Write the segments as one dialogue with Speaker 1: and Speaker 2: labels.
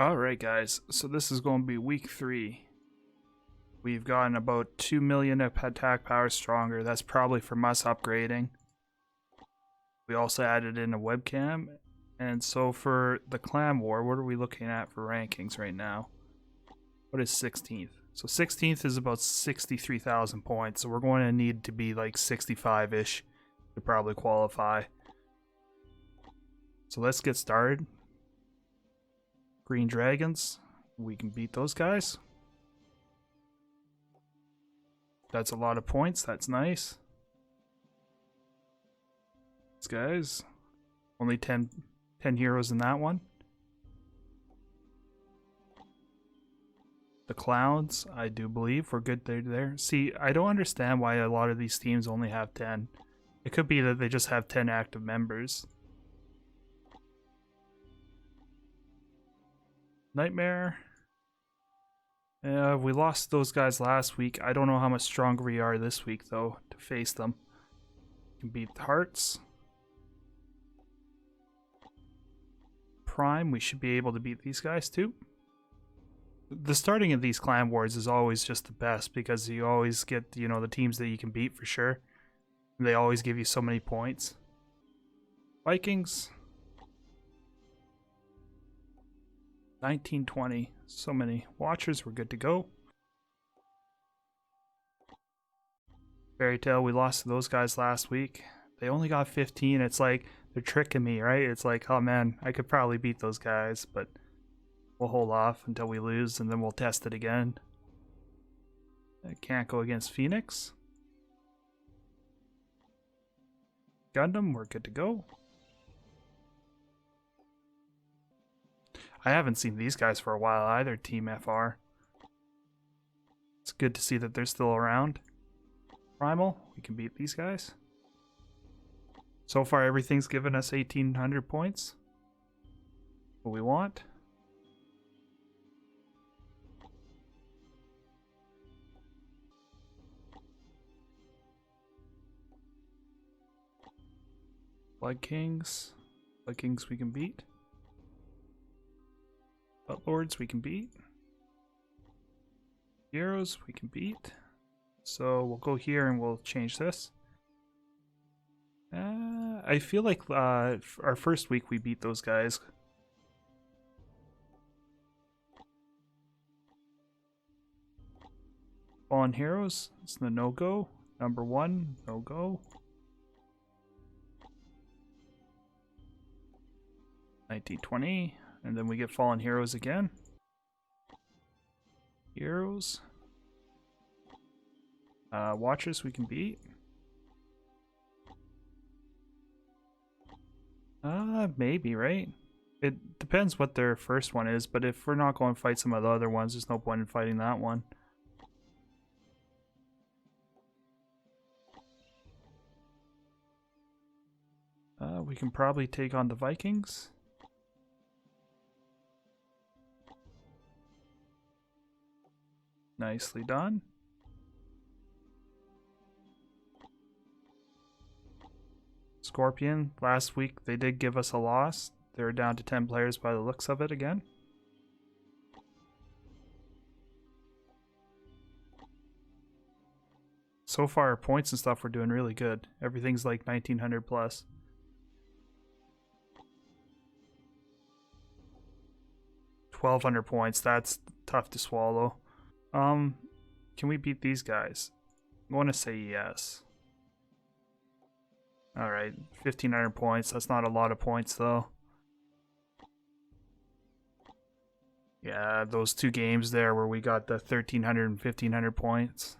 Speaker 1: Alright guys, so this is going to be week 3. We've gotten about 2 million attack power stronger. That's probably from us upgrading. We also added in a webcam. And so for the clan war, what are we looking at for rankings right now? What is 16th? So 16th is about 63,000 points. So we're going to need to be like 65-ish to probably qualify. So let's get started. Green dragons, we can beat those guys. That's a lot of points, that's nice. These guys, only 10 heroes in that one. The clowns, I do believe we're good there. See, I don't understand why a lot of these teams only have 10. It could be that they just have 10 active members. Nightmare. We lost those guys last week. I don't know how much stronger we are this week, though, to face them. We can beat the Hearts. Prime, we should be able to beat these guys, too. The starting of these clan wars is always just the best, because you always get, you know, the teams that you can beat for sure. They always give you so many points. Vikings. 1920, so many watchers, we're good to go. Fairy Tale, we lost to those guys last week. They only got 15. It's like they're tricking me, right? It's like, oh man, I could probably beat those guys, but we'll hold off until we lose and then we'll test it again. I can't go against Phoenix. Gundam, we're good to go. I haven't seen these guys for a while either, Team FR. It's good to see that they're still around. Primal, we can beat these guys. So far everything's given us 1,800 points. What we want. Blood Kings. Blood Kings we can beat. Lords we can beat. Heroes we can beat. So we'll go here and we'll change this. I feel like our first week we beat those guys. Fallen Heroes, it's the no-go. Number 1, no-go. 1920. And then we get Fallen Heroes again. Heroes. Watchers we can beat. Maybe, right? It depends what their first one is, but if we're not going to fight some of the other ones, there's no point in fighting that one. We can probably take on the Vikings. Nicely done. Scorpion, last week they did give us a loss. They were down to 10 players by the looks of it again. So far our points and stuff we're doing really good. Everything's like 1900 plus. $1,200 points, that's tough to swallow. Can we beat these guys? I want to say yes. Alright, 1,500 points. That's not a lot of points, though. Yeah, those 2 games there where we got the 1,300 and 1,500 points.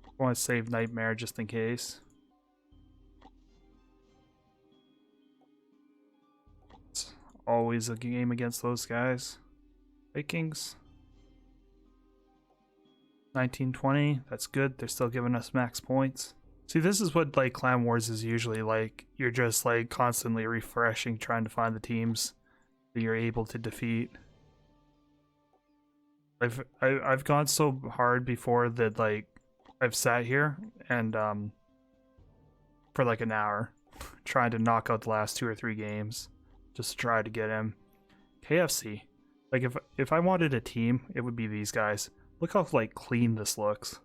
Speaker 1: I want to save Nightmare just in case. It's always a game against those guys. Vikings. 1920, that's good. They're still giving us max points. See, this is what like Clan Wars is usually like. You're just like constantly refreshing, trying to find the teams that you're able to defeat. I've gone so hard before that like I've sat here and for like an hour trying to knock out the last 2 or 3 games just to try to get him. KFC. Like if I wanted a team, it would be these guys. Look how like clean this looks.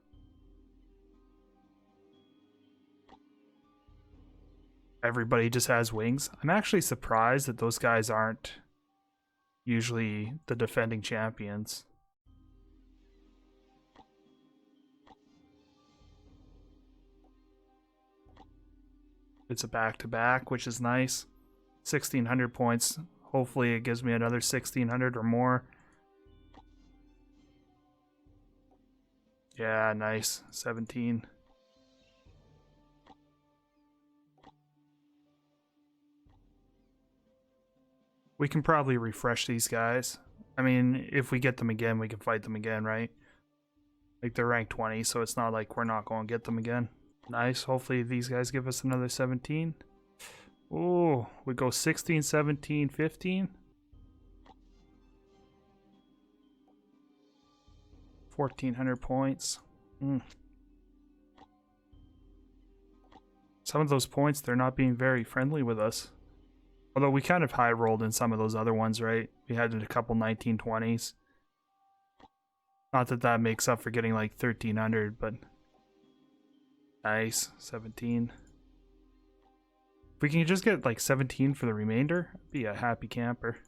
Speaker 1: Everybody just has wings. I'm actually surprised that those guys aren't usually the defending champions. It's a back-to-back, which is nice. 1,600 points. Hopefully it gives me another 1,600 or more. Yeah, nice. 17. We can probably refresh these guys. I mean, if we get them again, we can fight them again, right? Like, they're ranked 20, so it's not like we're not going to get them again. Nice. Hopefully these guys give us another 17. Oh, we go 16, 17, 15. 1,400 points. Some of those points, they're not being very friendly with us. Although we kind of high rolled in some of those other ones, right? We had a couple 1920s. Not that that makes up for getting like 1,300, but nice. 17. If we can just get like 17 for the remainder, I'd be a happy camper.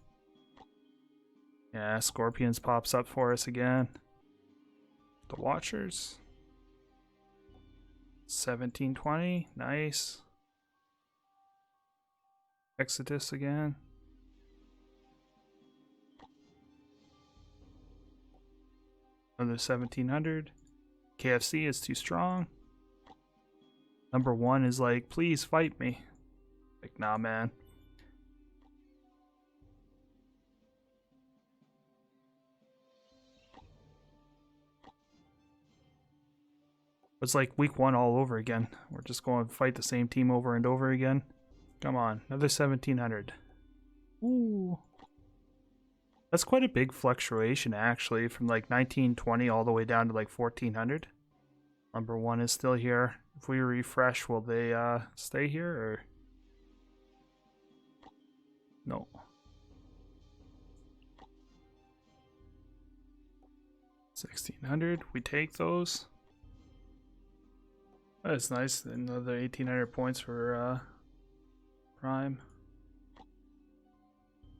Speaker 1: Yeah, Scorpions pops up for us again. The Watchers. 1720, nice. Exodus again. Another 1,700. KFC is too strong. Number 1 is like, please fight me. Like, nah, man. It's like week 1 all over again. We're just going to fight the same team over and over again. Come on, another 1,700. Ooh. That's quite a big fluctuation, actually, from like 1920 all the way down to like 1,400. Number 1 is still here. If we refresh, will they stay here or no? $1,600. We take those. That's nice. Another 1,800 points for Prime.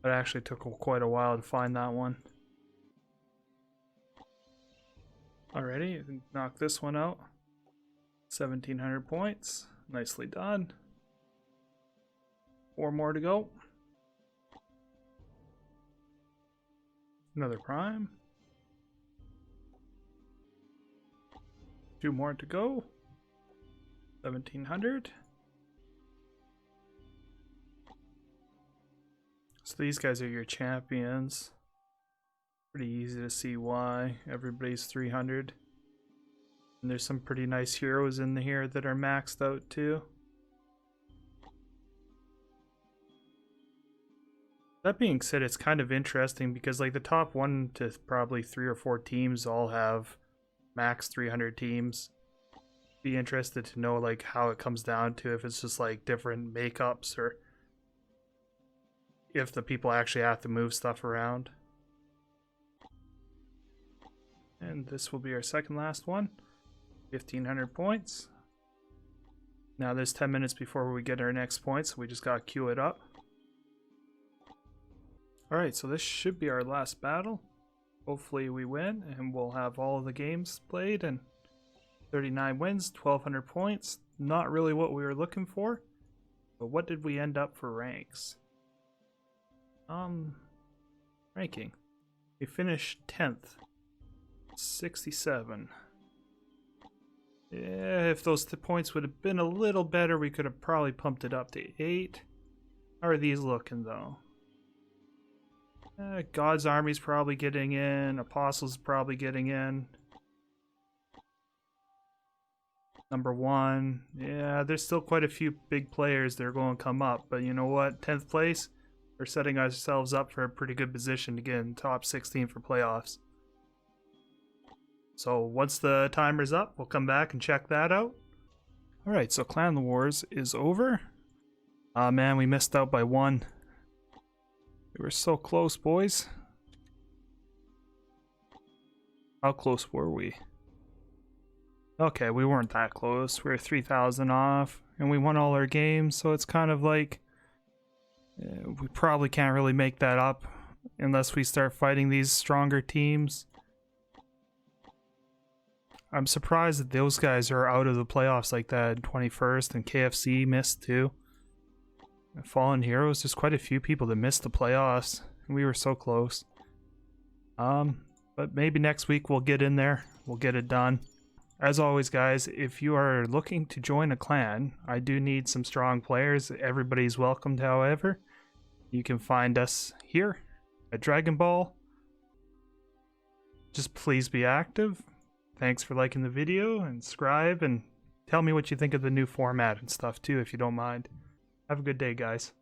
Speaker 1: It actually took quite a while to find that one. Alrighty, knock this one out. 1,700 points. Nicely done. 4 more to go. Another Prime. 2 more to go. 1,700. So these guys are your champions. Pretty easy to see why. Everybody's 300. And there's some pretty nice heroes in here that are maxed out too. That being said, it's kind of interesting because like the top 1 to probably 3 or 4 teams all have max 300 teams. Be interested to know like how it comes down to if it's just like different makeups or if the people actually have to move stuff around. And this will be our second last one. 1,500 points. Now there's 10 minutes before we get our next point, so we just gotta queue it up. Alright, so this should be our last battle. Hopefully we win and we'll have all of the games played and 39 wins, 1,200 points. Not really what we were looking for. But what did we end up for ranks? Ranking. We finished 10th. 67. Yeah, if those points would have been a little better, we could have probably pumped it up to 8. How are these looking though? God's Army's probably getting in. Apostles probably getting in. Number 1. Yeah, there's still quite a few big players that are going to come up. But you know what? 10th place. We're setting ourselves up for a pretty good position to get in top 16 for playoffs. So once the timer's up, we'll come back and check that out. Alright, so ClanWars is over. Ah man, we missed out by 1. We were so close, boys. How close were we? Okay, we weren't that close. We were 3,000 off, and we won all our games, so it's kind of like we probably can't really make that up unless we start fighting these stronger teams. I'm surprised that those guys are out of the playoffs like that. 21st and KFC missed too. Fallen Heroes, there's quite a few people that missed the playoffs. We were so close. But maybe next week we'll get in there. We'll get it done. As always, guys, if you are looking to join a clan, I do need some strong players. Everybody's welcomed, however. You can find us here at Dragonball. Just please be active. Thanks for liking the video and subscribe, and tell me what you think of the new format and stuff too, if you don't mind. Have a good day, guys.